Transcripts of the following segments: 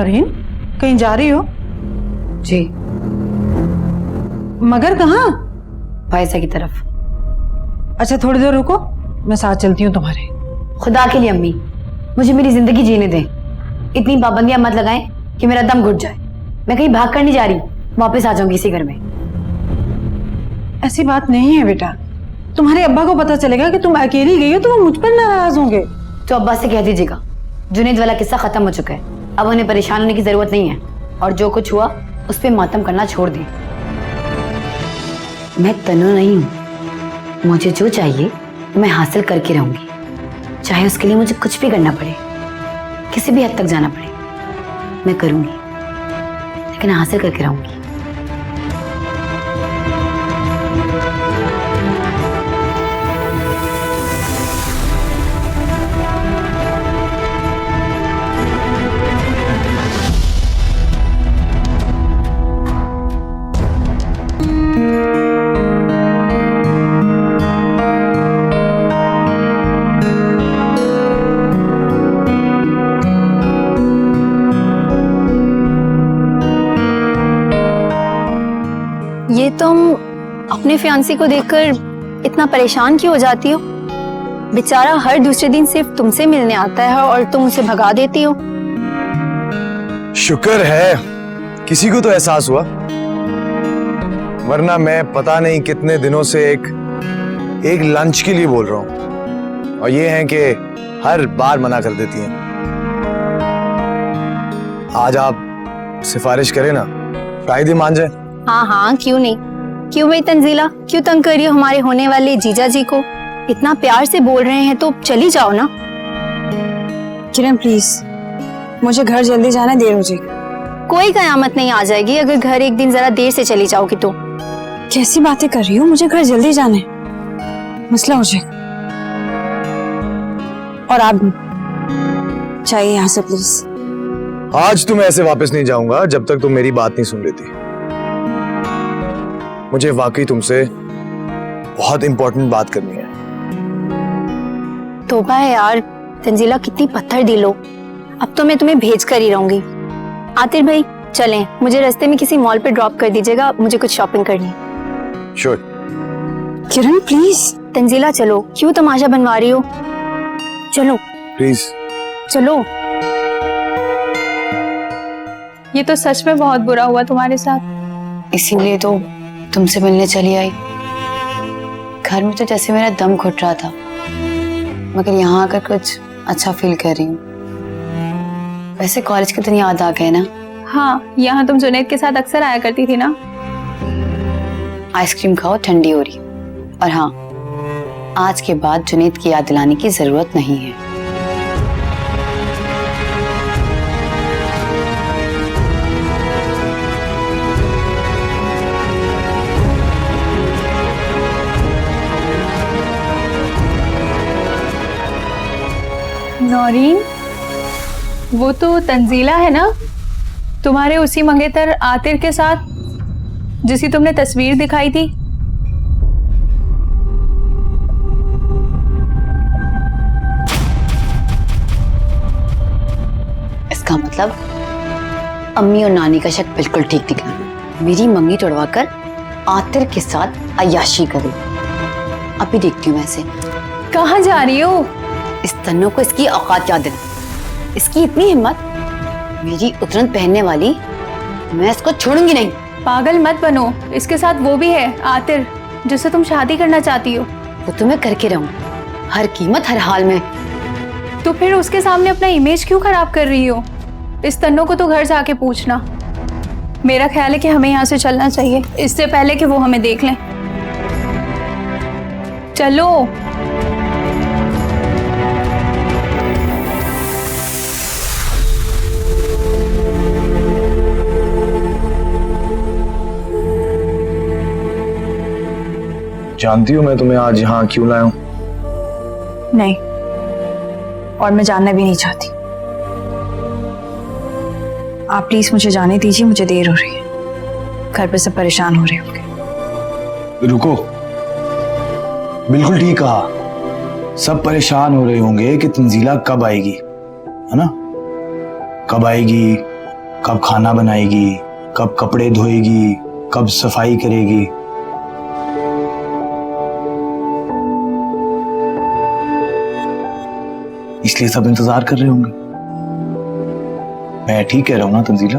नौरीन, कहीं जा रही हो? जी। मगर कहाँ? फायजा की तरफ। अच्छा थोड़ी देर रुको, मैं साथ चलती हूँ तुम्हारे। खुदा के लिए अम्मी, मुझे मेरी जिंदगी जीने दें। इतनी पाबंदियां मत लगाएं कि मेरा दम घुट जाए। मैं कहीं भाग कर नहीं जा रही, वापस आ जाऊंगी इसी घर में। ऐसी बात नहीं है बेटा, तुम्हारे अब्बा को पता चलेगा कि तुम अकेली गई हो तो वो मुझ पर नाराज होंगे। तो अब्बा से कह दीजिएगा जुनैद वाला किस्सा खत्म हो चुका है, अब उन्हें परेशान होने की जरूरत नहीं है, और जो कुछ हुआ उस पर मातम करना छोड़ दें। मैं तनु नहीं हूं, मुझे जो चाहिए मैं हासिल करके रहूंगी, चाहे उसके लिए मुझे कुछ भी करना पड़े, किसी भी हद तक जाना पड़े, मैं करूंगी, लेकिन हासिल करके रहूंगी। ये तुम अपने फियांसी को देखकर इतना परेशान क्यों हो जाती हो? बेचारा हर दूसरे दिन सिर्फ तुमसे मिलने आता है और तुम उसे भगा देती हो। शुक्र है किसी को तो एहसास हुआ, वरना मैं पता नहीं कितने दिनों से एक लंच के लिए बोल रहा हूं, और ये है कि हर बार मना कर देती हैं। आज आप सिफारिश करें ना, शायद ही मान जाए। हाँ हाँ, क्यों नहीं। क्यों भाई तंजीला, क्यों तंग कर रही हो हमारे होने वाले जीजा जी को? इतना प्यार से बोल रहे हैं तो चली जाओ ना। किरण प्लीज, मुझे घर जल्दी जाना, देर हो जाएगी। कोई कयामत नहीं आ जाएगी अगर घर एक दिन जरा देर से चली जाओगी तो। कैसी बातें कर रही हो? मुझे घर जल्दी जाना है, मसला हो जाएगा। और आप भी चाहिए यहाँ से प्लीज। आज तो मैं ऐसे वापस नहीं जाऊंगा जब तक तुम मेरी बात नहीं सुन लेती। मुझे वाकई तुमसे बहुत इंपॉर्टेंट बात करनी है। तौबा है यार, तंजीला कितनी पत्थर दिल हो। अब तो मैं तुम्हें भेज कर ही रहूंगी। आतिर भाई चलें, मुझे रास्ते में किसी मॉल पे ड्रॉप कर दीजिएगा, मुझे कुछ शॉपिंग करनी है। श्योर। Kiran please. तंजीला चलो, क्यों तमाशा बनवा रही हो? चलो प्लीज चलो। ये तो सच में बहुत बुरा हुआ तुम्हारे साथ। इसीलिए तो तुमसे मिलने चली आई। घर में तो जैसे मेरा दम घुट रहा था, मगर यहाँ आकर कुछ अच्छा फील कर रही हूँ। वैसे कॉलेज के दिन याद आ गए ना? हाँ, यहाँ तुम जुनैद के साथ अक्सर आया करती थी ना। आइसक्रीम खाओ, ठंडी हो रही। और हाँ, आज के बाद जुनैद की याद दिलाने की जरूरत नहीं है। नौरीन, वो तो तंजीला है ना, तुम्हारे उसी मंगेतर आतिर के साथ, जिसकी तुमने तस्वीर दिखाई थी। इसका मतलब अम्मी और नानी का शक बिल्कुल ठीक निकला। मेरी मंगी तोड़वाकर आतिर के साथ अय्याशी करी। अभी देखती हूँ मैं इसे। कहाँ जा रही हो? इस तन्नो को इसकी औकात याद है, इसकी इतनी हिम्मत, मेरी उतरन पहनने वाली, मैं इसको छोड़ूंगी नहीं। पागल मत बनो, इसके साथ वो भी है आतिर, जिससे तुम शादी करना चाहती हो। वो तो मैं करके रहूं, हर कीमत हर हाल में। तो फिर उसके सामने अपना इमेज क्यों खराब कर रही हो? इस तन्नो को तो घर जाके पूछना। मेरा ख्याल है कि हमें यहाँ से चलना चाहिए, इससे पहले कि वो हमें देख लें। चलो। जानती हूँ मैं तुम्हें आज यहाँ क्यों लाया हूँ? नहीं, और मैं जानना भी नहीं चाहती। आप प्लीज मुझे जाने दीजिए, मुझे देर हो रही है, घर पे सब परेशान हो रहे होंगे। रुको, बिल्कुल ठीक कहा। सब परेशान हो रहे होंगे कि तंजीला कब आएगी, है ना? कब आएगी, कब खाना बनाएगी, कब कपड़े धोएगी, कब सफाई करेगी। इसलिए सब इंतजार कर रहे होंगे। मैं ठीक कह रहा हूं ना तंजीला?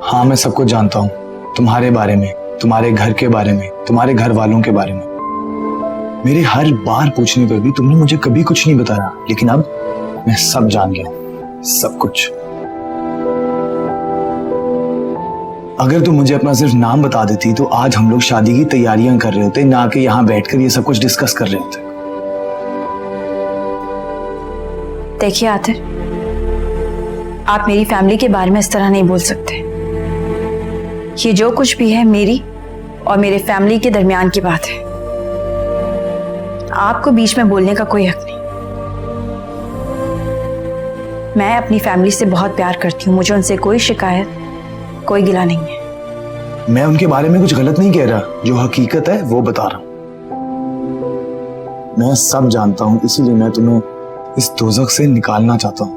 हाँ, मैं सब कुछ जानता हूं, तुम्हारे बारे में, तुम्हारे घर के बारे में, तुम्हारे घर वालों के बारे में। मेरे हर बार पूछने पर भी तुमने मुझे कभी कुछ नहीं बताया, लेकिन अब मैं सब जान गया, सब कुछ। अगर तुम मुझे अपना सिर्फ नाम बता देती तो आज हम लोग शादी की तैयारियां कर रहे होते, ना कि यहां बैठकर ये सब कुछ डिस्कस कर रहे होते। देखिए आतिर, आप मेरी फैमिली के बारे में इस तरह नहीं बोल सकते। ये जो कुछ भी है मेरी और मेरे फैमिली के दरमियान की बात है। आपको बीच में बोलने का कोई हक नहीं। मैं अपनी फैमिली से बहुत प्यार करती हूँ, मुझे उनसे कोई शिकायत, कोई गिला नहीं है। मैं उनके बारे में कुछ गलत नहीं कह रहा, जो हकीकत है वो बता रहा हूं। मैं सब जानता हूं, इसीलिए मैं तुम्हें इस दोज़ख से निकालना चाहता हूं।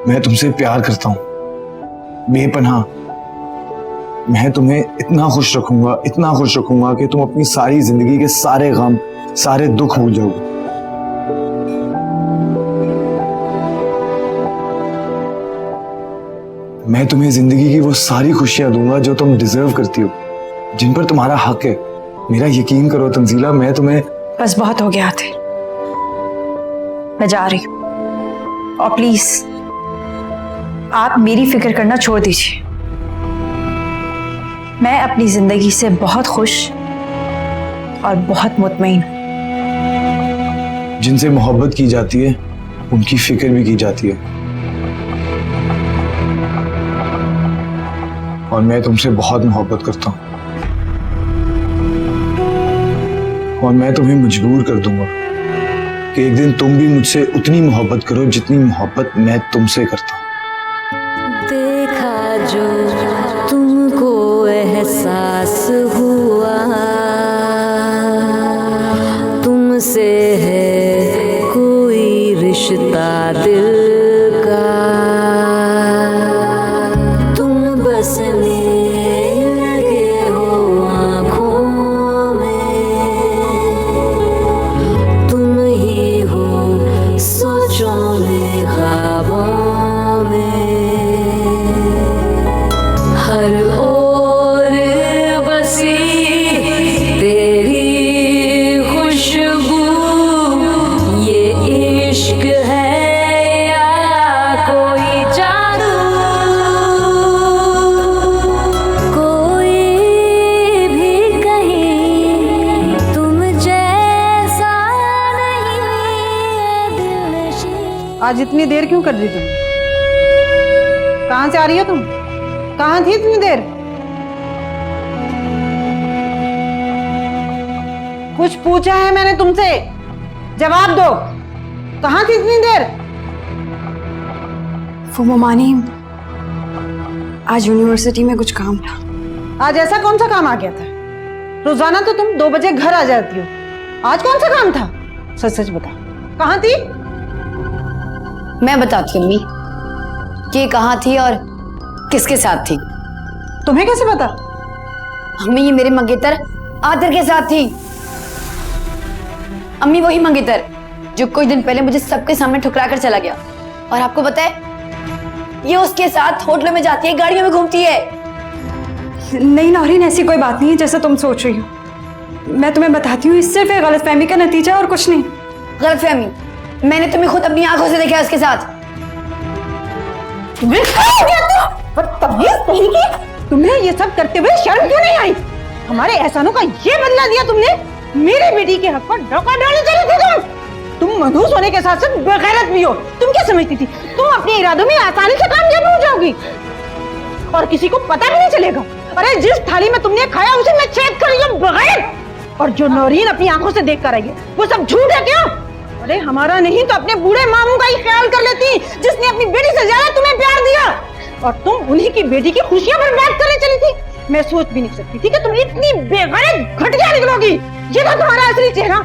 मैं तुमसे प्यार करता हूं बेपनाह। मैं तुम्हें इतना खुश रखूंगा, इतना खुश रखूंगा कि तुम अपनी सारी जिंदगी के सारे गम, सारे दुख भूल जाओगे। मैं तुम्हें जिंदगी की वो सारी खुशियां दूंगा जो तुम डिजर्व करती हो, जिन पर तुम्हारा हक है। मेरा यकीन करो तंजीला, मैं तुम्हें। बस बहुत हो गया आतिर, मैं जा रही हूं। और प्लीज आप मेरी फिक्र करना छोड़ दीजिए। मैं अपनी जिंदगी से बहुत खुश और बहुत मुतमईन हूं। जिनसे मोहब्बत की जाती है उनकी फिक्र भी की जाती है, और मैं तुमसे बहुत मोहब्बत करता हूं। और मैं तुम्हें मजबूर कर दूंगा कि एक दिन तुम भी मुझसे उतनी मोहब्बत करो जितनी मोहब्बत मैं तुमसे करता हूं। देखा जो तुमको एहसास हुआ, तुमसे है कोई रिश्ता दिल का, तुम बसने लगे हो आँखों में, तुम ही हो सोचों में, ख्वाबों में, हर ओर बसी तेरी खुशबू, ये इश्क है या कोई जादू, कोई भी कहीं तुम जैसा नहीं दिलनशीं। आज इतनी देर क्यों कर दी तुमने? कहां से आ रही हो तुम? कहां थी इतनी देर? कुछ पूछा है मैंने तुमसे, जवाब दो। कहां थी इतनी देर? वो मोमानी, आज यूनिवर्सिटी में कुछ काम था। आज ऐसा कौन सा काम आ गया था? रोजाना तो तुम 2 बजे घर आ जाती हो, आज कौन सा काम था? सच सच बता, कहां थी? मैं बताती हूँ अम्मी कि कहाँ थी और किसके साथ थी। तुम्हें कैसे पता? अम्मी, ये मेरे मंगेतर आतिर के साथ थी। अम्मी, वही मंगेतर जो कुछ दिन पहले मुझे सबके सामने ठुकरा कर चला गया। और आपको पता है, ये उसके साथ होटलों में जाती है, गाड़ियों में घूमती है। नहीं नौरीन, ऐसी कोई बात नहीं है जैसा तुम सोच रही हो। मैं तुम्हें बताती हूँ, इस सिर्फ एक गलतफहमी का नतीजा और कुछ नहीं। गलतफहमी? मैंने तुम्हें खुद अपनी आंखों से देखा है उसके साथ। तुम्हें ये सब करते हुए शर्म क्यों नहीं आई? हमारे एहसानों का ये बदला दिया तुमने। मेरे बेटी के हक पर डोका डालने चले थे तुम मनहूस होने के साथ साथ बेगैरत भी हो। तुम क्या समझती थी तुम अपने इरादों में आसानी से कामयाब हो जाओगी और किसी को पता भी नहीं चलेगा? अरे जिस थाली में तुमने खाया उसे मैं चेक कर रही हूँ बगैर। और जो नौरीन अपनी आंखों से देख कर आई है वो सब झूठ है क्या? अरे हमारा नहीं तो अपने बूढ़े मामू का ही ख्याल कर लेती, जिसने अपनी बेटी से ज्यादा तुम्हें प्यार दिया, और तुम उन्हीं की बेटी की खुशियां बर्बाद करने चली थी। मैं सोच भी नहीं सकती थी कि तुम इतनी बेगैरत घटिया निकलोगी। ये था तुम्हारा असली चेहरा।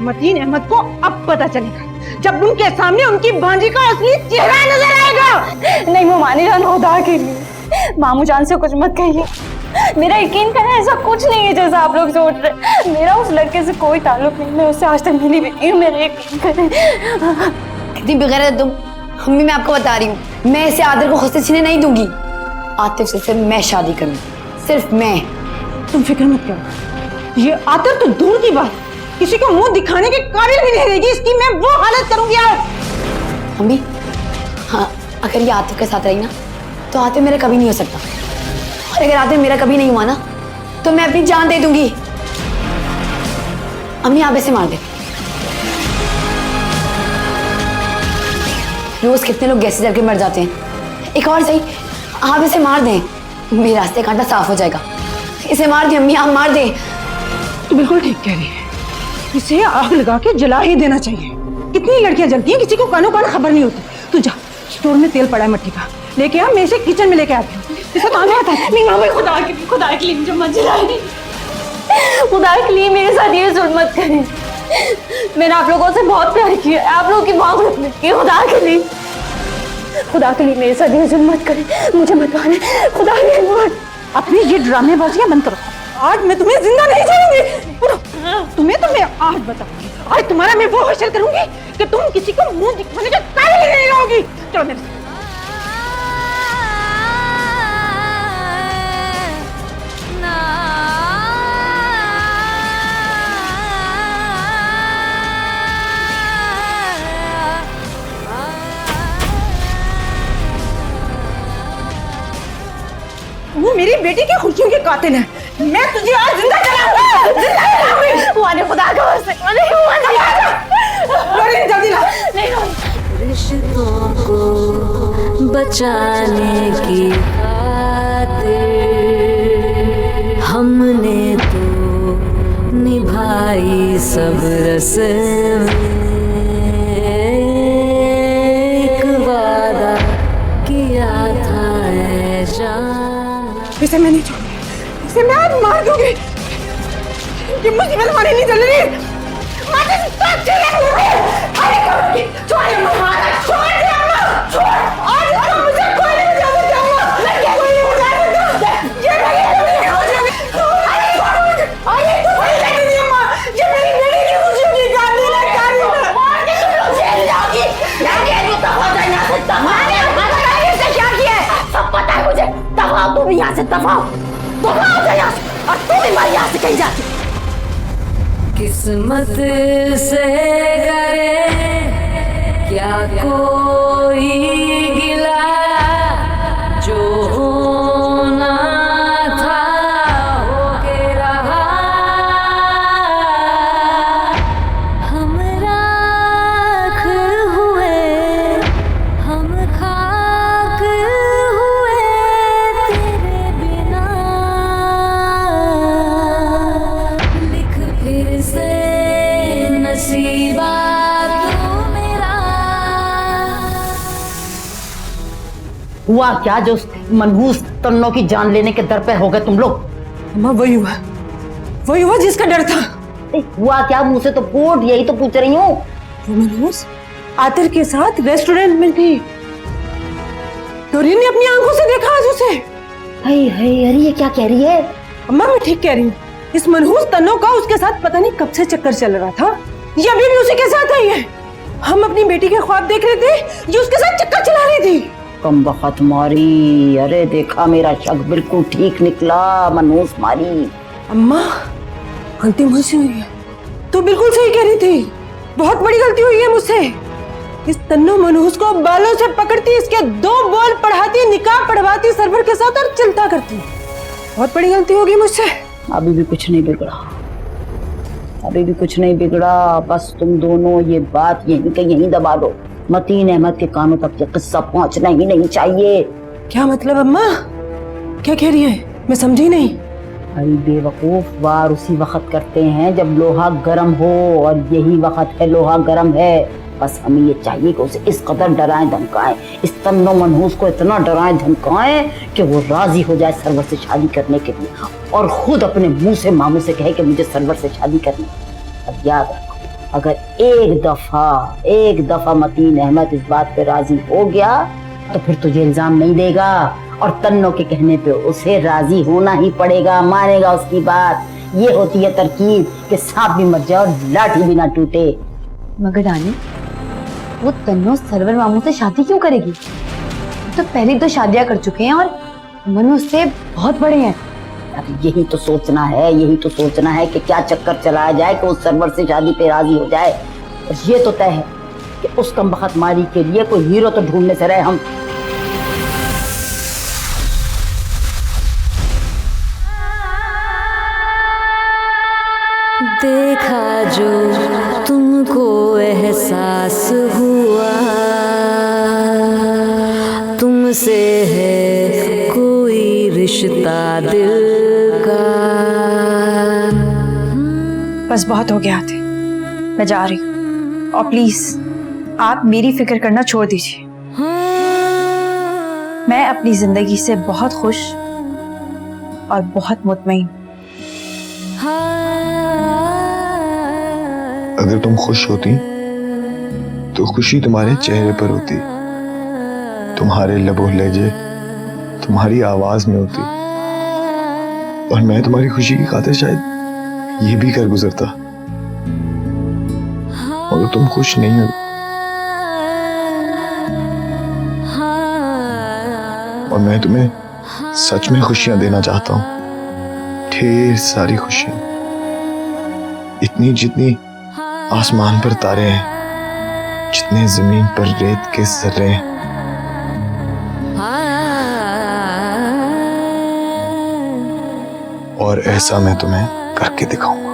मतीन अहमद को अब पता चलेगा जब उनके सामने उनकी भांजी का असली चेहरा नजर आएगा। नहीं मोमानी जान, खुदा के लिए मामू जान से कुछ मत कहिए। मेरा यकीन करें, ऐसा कुछ नहीं है जैसा आप लोग सोच रहे। मेरा उस लड़के से कोई ताल्लुक नहीं, मैं उससे आज तक मिली भी नहीं हूँ। मेरा यकीन करें। कितनी बेगैरत तुम। मम्मी मैं आपको बता रही हूँ, मैं इसे आदर को खुद से छीने नहीं दूंगी। आतिफ से सिर्फ मैं शादी करूंगी, सिर्फ मैं। तुम फिक्र मत करो, ये आतर तो दूर की बात, किसी को मुंह दिखाने के काबिल भी नहीं रहेगी। इसकी मैं वो हालत करूंगी आज। मम्मी हाँ, अगर ये आतिफ के साथ रही ना तो आतिफ मेरा कभी नहीं हो सकता, और अगर आतिफ मेरा कभी नहीं हुआ ना तो मैं अपनी जान दे दूंगी। अम्मी आप इसे मार दे। रोज कितने लोग गैस से जल के मर जाते हैं, एक और सही आप इसे मार दें, मेरे रास्ते कांटा साफ हो जाएगा। इसे मार दे अम्मी, आप मार दे। तू बिल्कुल ठीक कह रही है, इसे आग लगा के जला ही देना चाहिए। कितनी लड़कियां जलती हैं, किसी को कानो कान खबर नहीं होती। तू जा, स्टोर में तेल पड़ा है मट्टी का, लेके आ, मैं इसे किचन में लेके आती हूँ। इसे काम आता है। नहीं मामा, खुदा के लिए मुझे मत जलाए। खुदा के लिए मेरे साथ ये जुल्म मत करें। मैंने आप लोगों से बहुत प्यार किया, आप लोगों की मोहब्बत में की। खुदा के लिए मेरे साथ ये जुल्म मत करें, मुझे मत मारे। खुदा के लिए अपनी ये ड्रामेबाजियां बंद करो। आज मैं तुम्हें जिंदा नहीं छोड़ूंगी। तुम्हें तो मैं आज बताऊंगी। आज तुम्हारा मैं वो हासिल करूंगी कि तुम किसी को मुंह दिखाने के काबिल नहीं रहोगी। चलो मेरे साथ। वो मेरी बेटी की खुशियों के कातिल है। मैं तुझे आज जिंदा जलाऊंगी, जिंदा जलाऊंगी। वाले खुदा का वास्ते, जल्दी ला। रिश्तों को बचाने की खातिर हमने तो निभाई सब रस्में। एक वादा किया था ऐ जान। इसे मैं नहीं छोड़ूंगी, इसे मैं आज मार दूंगी। ये मुसीबत हमारी नहीं चल रही। तुम यहाँ से दफाओ, दफाओ यहाँ से, और तुम भी यहाँ से कहीं जाती। किस्मत से करे क्या कोई गिला, जो होना था हो के रहा। हम राख हुए, हम खाक हुए तेरे बिना। लिख फिर से नसीबा तू मेरा। हुआ क्या जो उस मनहूस तन्नों की जान लेने के दर पे हो गए तुम लोग? अम्मा वही हुआ जिसका डर था। हुआ क्या? मुंह से तो फूट, यही तो पूछ रही हूँ। वो मनहूस आतिर के साथ रेस्टोरेंट में थी। डोरियन ने अपनी आंखों से देखा आज उसे। हाय हाय, अरे ये क्या कह रही है? अम्मा मैं ठीक कह रही हूँ। इस मनहूस तन्नों का उसके साथ पता नहीं कब से चक्कर चल रहा था। ये अभी भी उसी के साथ आई है। हम अपनी बेटी के ख्वाब देख रहे थे, ये उसके साथ चक्कर चला रही थी। कम बखत मारी। अरे देखा, मेरा शक बिल्कुल ठीक निकला, मनहूस मारी। अम्मा गलती मुझसे हुई है। तू बिल्कुल सही कह रही थी, बहुत बड़ी गलती हुई है मुझसे। इस तन्नू मनहूस को बालों से पकड़ती, इसके 2 बोल पढ़ाती, निकाह पढ़वाती सरवर के साथ और चिल्ता करती। बहुत बड़ी गलती होगी मुझसे। अभी भी कुछ नहीं बिगड़ा, अभी भी कुछ नहीं बिगड़ा। बस तुम दोनों ये बात यहीं के यहीं दबा दो। मतीन अहमद के कानों तक ये किस्सा पहुंचना ही नहीं चाहिए। क्या मतलब अम्मा? क्या कह रही है? मैं समझी नहीं। अरे बेवकूफ, वार उसी वक्त करते हैं जब लोहा गर्म हो, और यही वक्त है लोहा गर्म है। बस हमें ये चाहिए कि उसे इस कदर डराएं धमकाएं, इस तन्नो मनहूस को इतना डराएं धमकाएं कि वो राजी हो जाए सरवर से शादी करने के लिए और खुद अपने मुंह से मामू से कहे कि मुझे सरवर से शादी करनी है। अब याद रखो, अगर एक दफा मतीन अहमद इस बात पे राजी हो गया तो फिर तुझे इल्जाम नहीं देगा और तन्नो के कहने पे उसे राजी होना ही पड़ेगा, मानेगा उसकी बात। ये होती है तरकीब कि सांप भी मर जाए और लाठी भी ना टूटे। मगर रानी, वो तन्नो सरवर मामू से शादी क्यों करेगी? तो पहले तो शादियां कर चुके हैं और मनु उससे बहुत बड़े हैं। अब यही तो सोचना है कि क्या चक्कर चलाया जाए कि उस सरवर से शादी पे राजी हो जाए। और ये तो तय है कि उस कमबख्त मारी के लिए कोई हीरो तो ढूंढने से रहे हम। देखा जो तुमको एहसास हुआ, तुमसे है कोई रिश्ता दिल का। बस बहुत हो गया थे, मैं जा रही हूँ और प्लीज आप मेरी फिक्र करना छोड़ दीजिए। मैं अपनी जिंदगी से बहुत खुश और बहुत मुतमईन। अगर तुम खुश होती तो खुशी तुम्हारे चेहरे पर होती, तुम्हारे लबो लहजे तुम्हारी आवाज में होती, और मैं तुम्हारी खुशी की खातिर शायद ये भी कर गुजरता। मगर तुम खुश नहीं हो, और मैं तुम्हें सच में खुशियां देना चाहता हूं, ढेर सारी खुशियां, इतनी जितनी आसमान पर तारे हैं, जितने जमीन पर रेत के जर्रे हैं। और ऐसा मैं तुम्हें करके दिखाऊंगा।